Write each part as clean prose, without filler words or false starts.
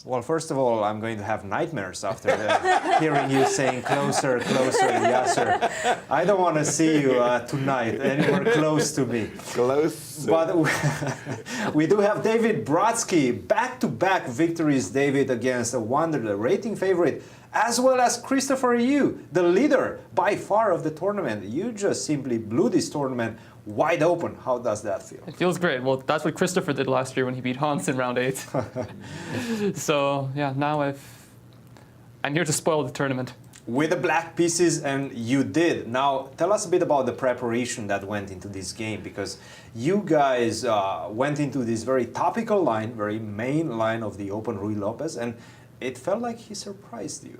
Well, first of all, I'm going to have nightmares after hearing you saying closer, closer, yes, sir. I don't want to see you tonight anywhere close to me. Close. But we do have David Brodsky, back-to-back victories, David, against a Wonder, the rating favorite, as well as Christopher Yoo, the leader by far of the tournament. You just simply blew this tournament wide open. How does that feel? It feels great. Well, that's what Christopher did last year when he beat Hans in round 8. So yeah, now I'm here to spoil the tournament. With the black pieces, and you did. Now, tell us a bit about the preparation that went into this game, because you guys went into this very topical line, very main line of the Open Ruy Lopez, and it felt like he surprised you.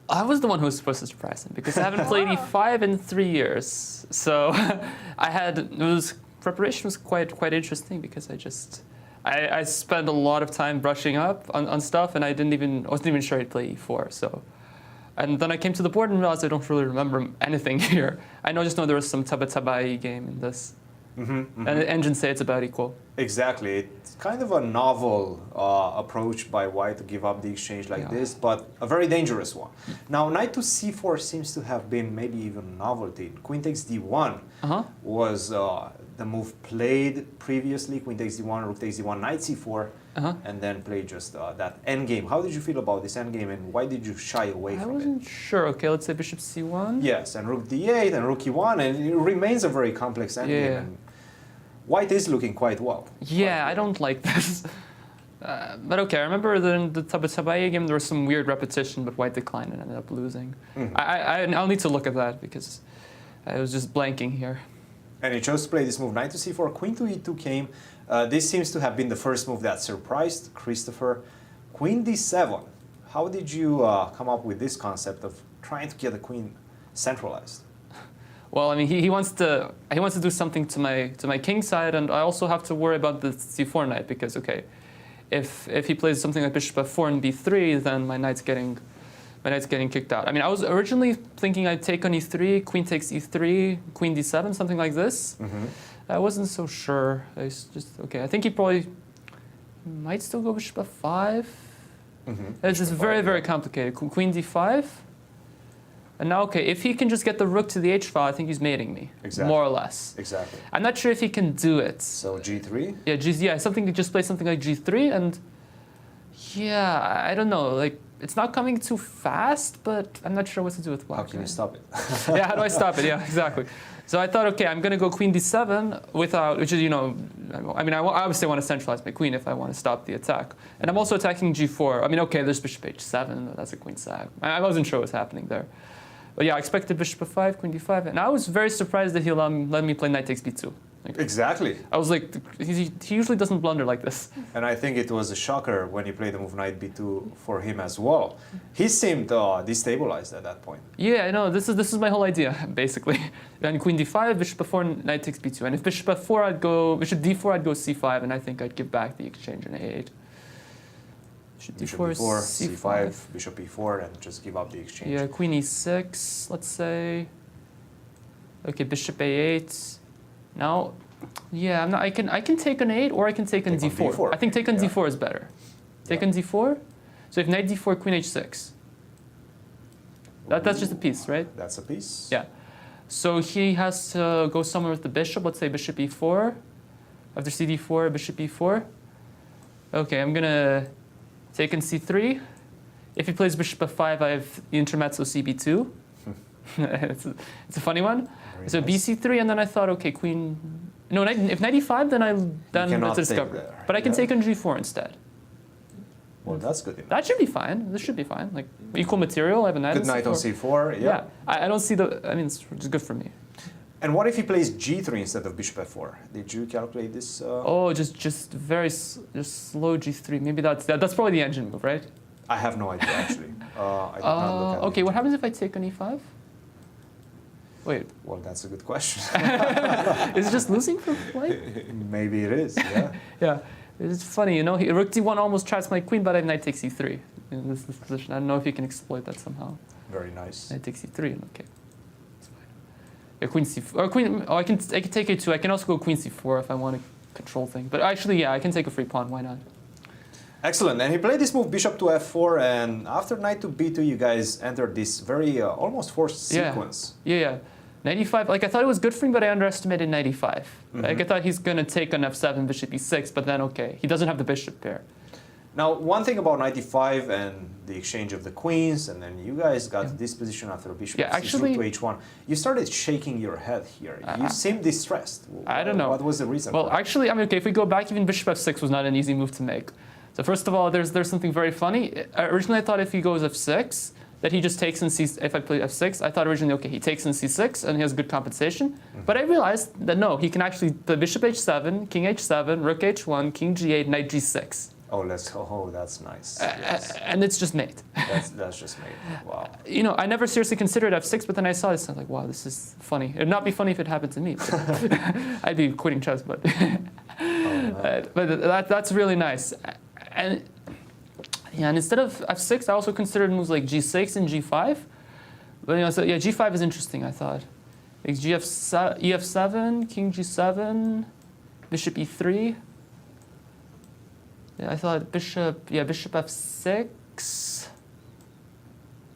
I was the one who was supposed to surprise him because I haven't played E5 in 3 years. So preparation was quite interesting because I spent a lot of time brushing up on stuff, and I wasn't even sure I'd play E4. So, and then I came to the board and realized I don't really remember anything here. I just know there was some Tabai game in this. And the engines say it's about equal. Exactly. It's kind of a novel approach by White to give up the exchange like this, but a very dangerous one. Now, knight to c4 seems to have been maybe even novelty. Queen takes d1 was the move played previously. Queen takes d1, rook takes d1, knight c4, and then played just that endgame. How did you feel about this endgame, and why did you shy away from it? I wasn't sure. Okay, let's say bishop c1. Yes, and rook d8 and rook e1, and it remains a very complex endgame. And White is looking quite well. Yeah, I don't like this. But okay, I remember in the Tabai game there was some weird repetition, but White declined and ended up losing. I'll need to look at that because I was just blanking here. And he chose to play this move, knight to c4, queen to e2 came. This seems to have been the first move that surprised Christopher. Queen d7. How did you come up with this concept of trying to get the queen centralized? Well, I mean, he wants to do something to my king side, and I also have to worry about the c4 knight because okay, if he plays something like bishop f4 and b3, then my knight's getting kicked out. I mean, I was originally thinking I'd take on e3, queen takes e3, queen d7, something like this. I wasn't so sure. I I think he probably might still go bishop f5. It's just very complicated. Queen d5. And now, okay, if he can just get the rook to the h file, I think he's mating me, more or less. Exactly. I'm not sure if he can do it. So g3? Yeah, something to just play something like g3, and yeah, I don't know, like it's not coming too fast, but I'm not sure what to do with black. How can you stop it? Yeah, how do I stop it? Yeah, exactly. So I thought, okay, I'm gonna go queen d7 without, which is, I mean, I obviously want to centralize my queen if I want to stop the attack, and I'm also attacking g4. I mean, okay, there's bishop h7, that's a queen sack. I wasn't sure what's happening there. But yeah, I expected bishop f5, queen d5, and I was very surprised that he let me play knight takes b2. Like, exactly. I was like, he usually doesn't blunder like this. And I think it was a shocker when he played the move knight b2 for him as well. He seemed destabilized at that point. Yeah, I know. This is my whole idea, basically. And queen d5, bishop f4, knight takes b2. And if bishop f4, bishop d4, I'd go c5, and I think I'd give back the exchange in a8. Bishop d4, c5, bishop e4, and just give up the exchange. Yeah, queen e6, let's say. Okay, bishop a8. Now, yeah, I can take on 8, or I can take on d4. I think take on d4 is better. Take on d4. So if knight d4, queen h6. That's just a piece, right? That's a piece. Yeah. So he has to go somewhere with the bishop. Let's say bishop e4. After cd4, bishop e4. Okay, I'm gonna take on c3. If he plays bishop f5, I have the intermezzo cb2. It's a funny one. So nice. bc3, and then I thought, okay, queen. No, if knight e5, then it's a discovery. But I can take on g4 instead. Well, that's good enough. That should be fine. This should be fine. Like equal material. I have a knight. Good knight on c4. Yeah. I don't see the. I mean, it's good for me. And what if he plays g3 instead of bishop f4? Did you calculate this? Oh, just slow g3. Maybe that's probably the engine move, right? I have no idea actually. I did not look at okay, what happens if I take on e5? Wait. Well, that's a good question. Is it just losing for white? Maybe it is. Yeah. Yeah. It's funny, rook d1 almost traps my queen, but I have knight takes e3 in this position. I don't know if you can exploit that somehow. Very nice. Knight takes e3. Okay. Yeah, queen c4, or queen. Oh, I can take a2. I can also go queen c4 if I want to control things. But actually, yeah, I can take a free pawn. Why not? Excellent. And he played this move, bishop to f4, and after knight to b2, you guys entered this very almost forced sequence. Yeah. 95, like I thought it was good for him, but I underestimated 95. Like I thought he's going to take on f7, bishop e6, but then okay, he doesn't have the bishop pair. Now, one thing about 95 and the exchange of the queens, and then you guys got to this position after bishop actually, to h1. You started shaking your head here. You seemed distressed. I don't know. What was the reason? Well, actually, I mean, okay, if we go back, even bishop f6 was not an easy move to make. So first of all, there's something very funny. Originally, I thought if he goes f6, that he just takes in c. If I play f6, I thought originally, okay, he takes in c6 and he has good compensation. But I realized that no, he can actually play bishop h7, king h7, rook h1, king g8, knight g6. Oh, that's nice. Yes. And it's just mate. That's just mate. Wow. You know, I never seriously considered f6, but then I saw this and I was like, wow, this is funny. It'd not be funny if it happened to me. I'd be quitting chess, but but that's really nice. And yeah, and instead of f6, I also considered moves like g6 and g5. But you know, so yeah, g5 is interesting. I thought, like ef7, king g7, bishop e3. Yeah, I thought bishop f6.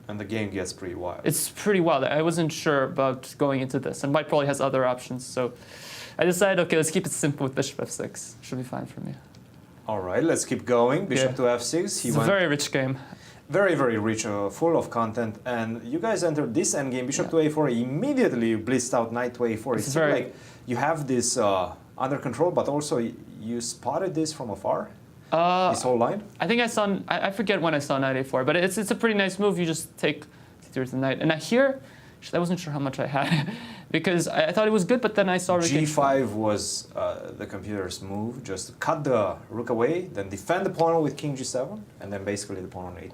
And the game gets pretty wild. It's pretty wild. I wasn't sure about going into this, and White probably has other options. So I decided, okay, let's keep it simple with bishop f6. Should be fine for me. All right, let's keep going. Bishop to f6. It's a very rich game. Very, very rich, full of content. And you guys entered this endgame, bishop to a4. Immediately you blitzed out knight to a4. It seems like you have this under control, but also you spotted this from afar. This whole line? I think I saw, I forget when I saw knight a4, but it's a pretty nice move. You just take through the knight. And here, I wasn't sure how much I had because I thought it was good, but then I saw g5 was the computer's move. Just cut the rook away, then defend the pawn with king g7, and then basically the pawn on a8.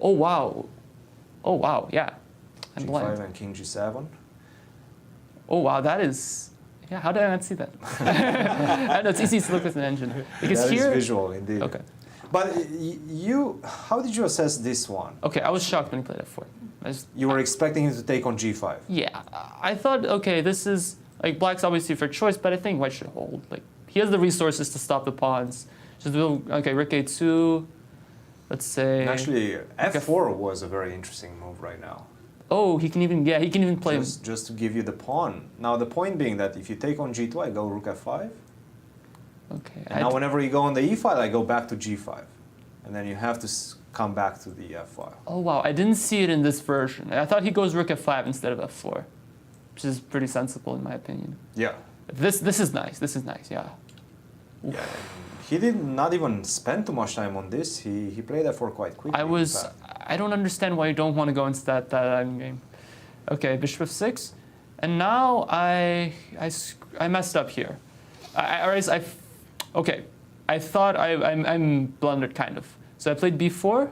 Oh wow, yeah. I'm g5 blind. and king g7. Oh wow, that is. Yeah, how did I not see that? I know it's easy to look with an engine because that here is visual indeed. Okay. But how did you assess this one? Okay, I was shocked when he played f4. You were expecting him to take on g5. Yeah, I thought, okay, this is like black's obviously for choice, but I think white should hold. Like he has the resources to stop the pawns. Just do okay, rook a2. Let's say. And actually, f4 was a very interesting move right now. Oh, he can even play just to give you the pawn. Now the point being that if you take on g2, I go rook f5. Okay. And now whenever you go on the e file, I go back to g5, and then you have to come back to the f file. Oh wow, I didn't see it in this version. I thought he goes rook f5 instead of f4, which is pretty sensible in my opinion. Yeah. This is nice. This is nice. Yeah. Oof. Yeah. He did not even spend too much time on this. He played f4 quite quickly. I don't understand why you don't want to go into that game. Okay, bishop f6, and now I messed up here. Okay, I thought I'm blundered kind of. So I played b4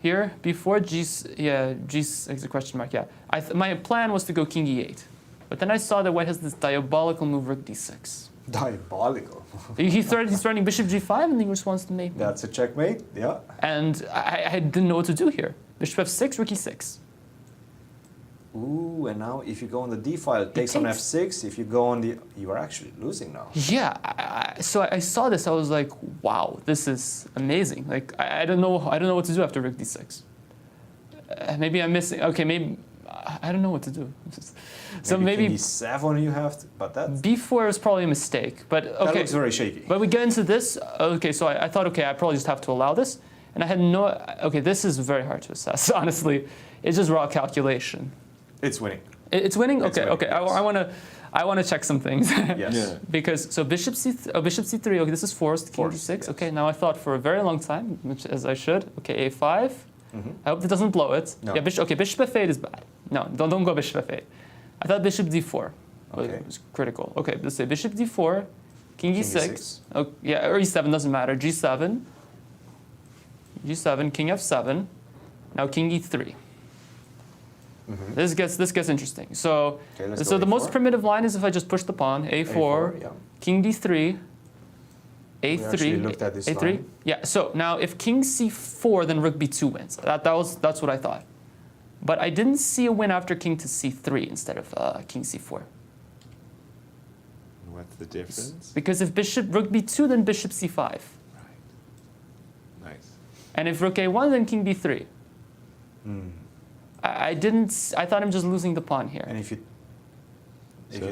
here, b4, g is a question mark, yeah. My plan was to go king e8, but then I saw that white has this diabolical move rook d6. Diabolical. He's threatening bishop g5 and then he just wants to mate me. That's a checkmate, yeah. And I didn't know what to do here. Bishop f6, rook e6. Ooh, and now if you go on the d file, it takes on f6. If you go on the, you are actually losing now. Yeah, so I saw this. I was like, wow, this is amazing. Like I don't know what to do after rook d6. Maybe I'm missing. Okay, maybe I don't know what to do. So maybe king e7 you have to, but that b4 is probably a mistake. But okay, that looks very shaky. But we get into this. Okay, so I thought, okay, I probably just have to allow this, and I had no. Okay, this is very hard to assess. Honestly, it's just raw calculation. It's winning. It's winning. Okay, winning, okay. Yes. I want to check some things. Yes. Yeah. Because so bishop c3. Okay, this is forced. King d6. Yes. Okay, now I thought for a very long time, which as I should. Okay, a5. I hope it doesn't blow it. No. Yeah, bishop f8 is bad. No, don't go bishop f8. I thought bishop d4 was critical. Okay, let's say bishop d4, king e6. Oh, yeah, or e7 doesn't matter. G7, king f7. Now king e3. This gets interesting. So the most primitive line is if I just push the pawn, a4, yeah. King d3, a3, looked at this a3. line. Yeah. So now if king c4, then rook b2 wins. That's what I thought. But I didn't see a win after king to c3 instead of king c4. What's the difference? Because if rook b2, then bishop c5. Right. And if rook a1, then king b3. I didn't. I thought I'm just losing the pawn here. And if you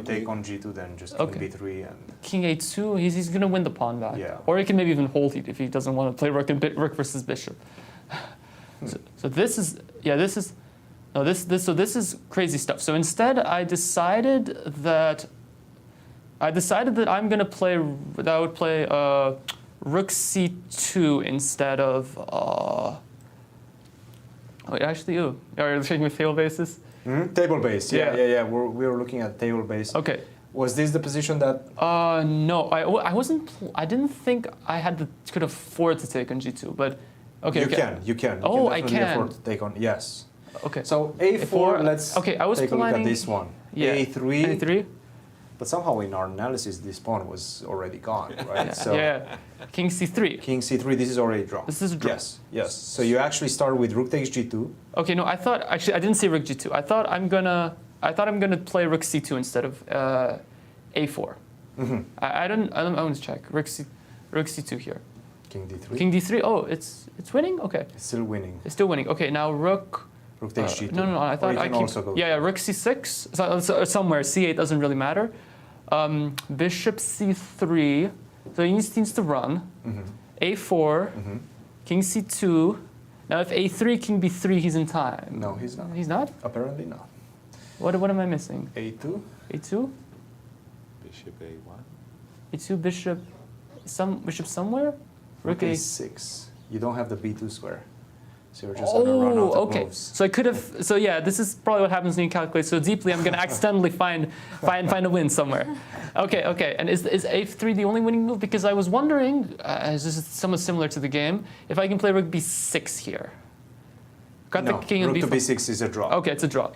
take on g2, then just king b3 and king a2. He's going to win the pawn back. Yeah. Or he can maybe even hold it if he doesn't want to play rook versus bishop. So this is this is crazy stuff. So instead, I decided that I'm going to play rook c2 instead of. Wait, actually, are you checking with table bases? Table base. Yeah. We were looking at table base. Okay. Was this the position that? No, I wasn't. I didn't think I could afford to take on g2, but okay. You can. Oh, you I can. can. Afford to take on. Yes. Okay. So a4. Let's I was take a look at planning, this one. Yeah. a3. A3. But somehow in our analysis, this pawn was already gone, right? So yeah. King c3. King c3. This is already drawn. This is a draw. Yes. So you actually started with rook takes g2. Okay. No, I didn't say rook g2. I thought I'm gonna play rook c2 instead of a4. I want to check rook c2 here. King d3. King d3. Oh, it's winning. Okay. It's still winning. It's still winning. Okay. Now rook takes g2. No. I thought I keep. Also go Rook c6. So somewhere c8 doesn't really matter. Bishop c3. So he needs to run. A4. King c2. Now if a3, king b3, he's in time. No, he's not. He's not? Apparently not. What am I missing? a2. A2. Bishop a1. A2 bishop. Bishop somewhere. Rook a6. You don't have the b2 square. So you're just gonna run out of moves. So I could have. So yeah, this is probably what happens when you calculate so deeply. I'm gonna accidentally find a win somewhere. Okay. And is a3 the only winning move? Because I was wondering, this is somewhat similar to the game, if I can play rook b6 here. Got No, the king and rook b5. to b6 is a draw. Okay, it's a draw.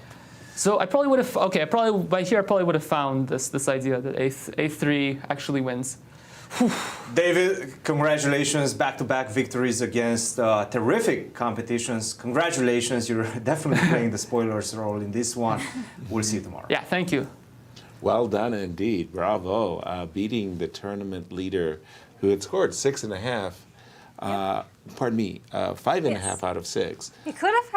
So I probably would have. Okay, I probably would have found this idea that a3 actually wins. David, congratulations, back-to-back victories against terrific competitions. Congratulations, you're definitely playing the spoilers role in this one. We'll see you tomorrow. Yeah, thank you. Well done indeed. Bravo. Beating the tournament leader who had scored 6.5. Pardon me, 5.5 out of 6. He could have